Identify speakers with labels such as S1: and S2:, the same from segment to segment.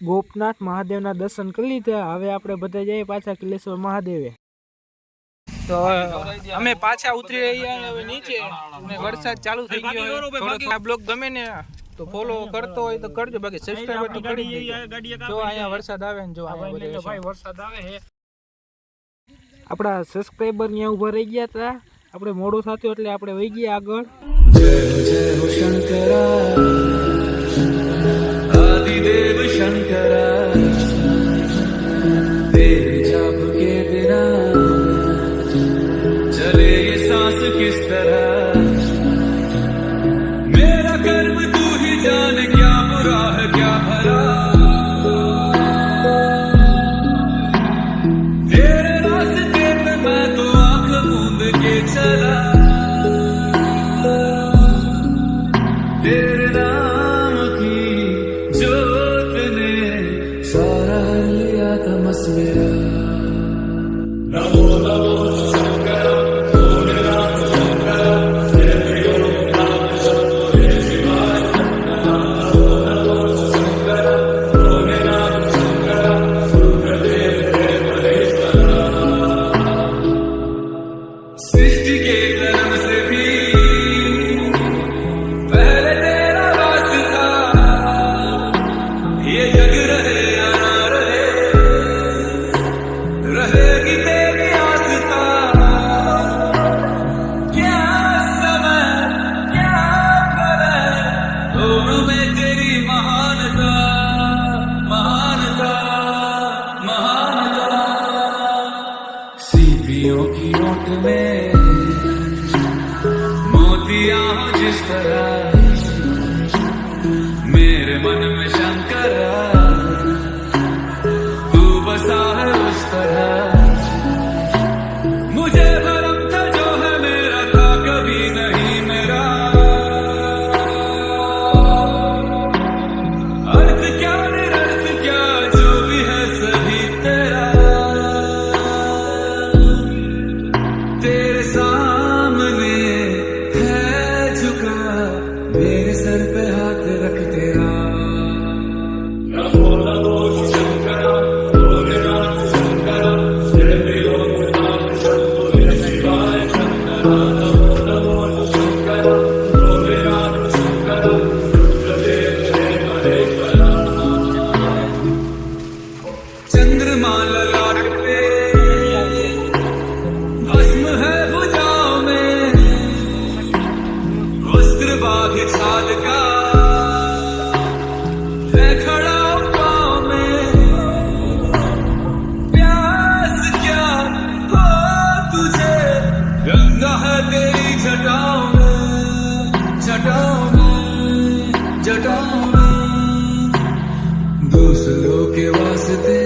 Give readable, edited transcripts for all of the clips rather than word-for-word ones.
S1: ગોપનાથ મહાદેવના દર્શન કરી લીધા। હવે આપણે બધા જઈએ પાછા કિલેશ્વર મહાદેવે। તો અમે પાછા ઉતરી રહ્યા હવે નીચે અને વરસાદ ચાલુ થઈ ગયો। આ બ્લોગ ગમે ને તો ફોલો કરતો હોય તો કરજો, બાકી સબસ્ક્રાઇબ તો કરી દેજો। જો અહીંયા વરસાદ આવે ને જો ભાઈ વરસાદ આવે છે। આપણા સબસ્ક્રાઇબર ન્યા ઊભા રહી ગયા હતા, આપણે મોડું થતું એટલે આપણે વહી ગયા આગળ। જય જય શંકરા आदिदेव शंकरा तेरे जाप के बिना चले ये सांस किस तरह मेरा कर्म तू ही जाने क्या बुरा है क्या भला तेरे रास्ते पे मैं तो आंख मूंद के चला तेरे नाम की जोत ने सारा लिया तमस मेरा। नमो नमो शंकर भोलेनाथ शंकर जय भोलेनाथ शंभो जय शिवाय नमो नमो शंकर भोलेनाथ शंकर रुद्रदेव जय महेश्वर। सृष्टि के जन्म से भी पहले तेरा वास था, ये जग रहे या ना रहे रहेगी तेरी आस्था। क्या समय क्या करे दोनों में तेरी महानता महानता महानता। सीपियों की ओट में मोतियां हो जिस तरह मेरे मन में शंकर तू बसा है उस तरह। मुझे भरम था जो है मेरा था कभी नहीं मेरा, अर्थ क्या निरर्थ क्या जो भी है सभी तेरा। तेरे सामने है झुका मेरे सर पे हाथ रख तेरा। नमो नमो शंकर भोलेनाथ शंकर जय भोलेनाथ शंभो जय शिवाय नमो नमो शंकर भोलेनाथ शंकर रुद्रदेव जय महेश्वर। चंद्रमा ललाट पे भस्म है भुजाओं में वस्त्र बाघ छाल का है खड़ा पाँव में। प्यास क्या हो तुझे गंगा है तेरी जटाओं में जटाओं में जटाओं में। दूसरों के वास्ते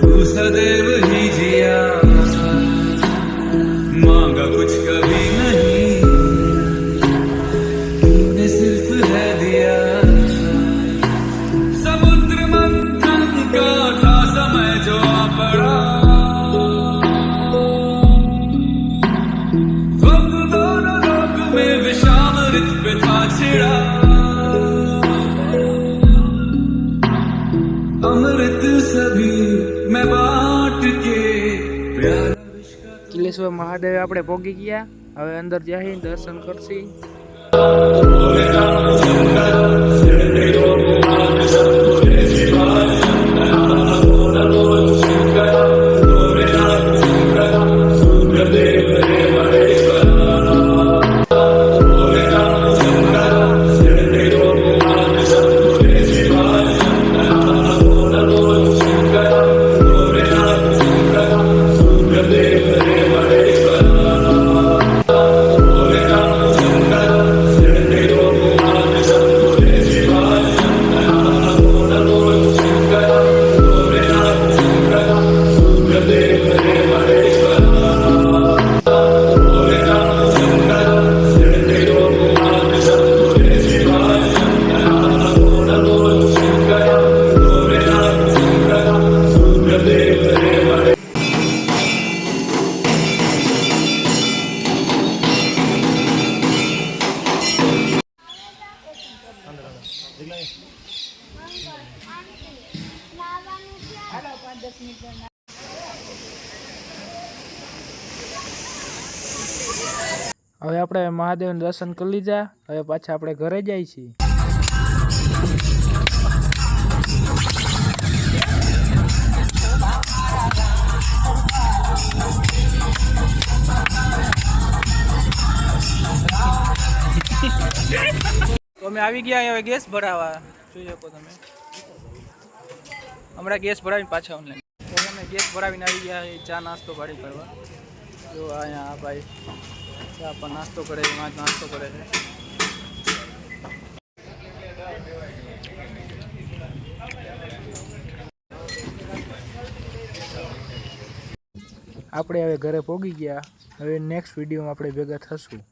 S1: तू सदैव ही जिया, मांगा कुछ कभी नहीं तूने सिर्फ है दिया। समुद्र मंथन का था समय जो आ पड़ा, द्वंद्व दोनों लोक में विषामृत पे था छिड़ा। अमृत सभी मैं बांट के प्यार। કિલેશ્વર મહાદેવ આપણે પહોંચી ગયા, હવે અંદર જઈ દર્શન કરશી। હવે આપણે મહાદેવના દર્શન કરી લીધા. હવે પાછા આપણે ઘરે જાય છીએ. તો અમે આવી ગયા હવે ગેસ ભરાવા. જોઈ શકો તમે હમણાં ગેસ ભરાવીને પાછા ઓનલાઈન. તો અમે ગેસ ભરાવીને આવી ગયા ચા નાસ્તો પાડી કરવા. જો અહીંયા ભાઈ ચા પર નાસ્તો કરે છે, નાસ્તો કરે છે. આપણે હવે ઘરે પહોંચી ગયા. હવે નેક્સ્ટ વિડીયોમાં આપણે ભેગા થશું.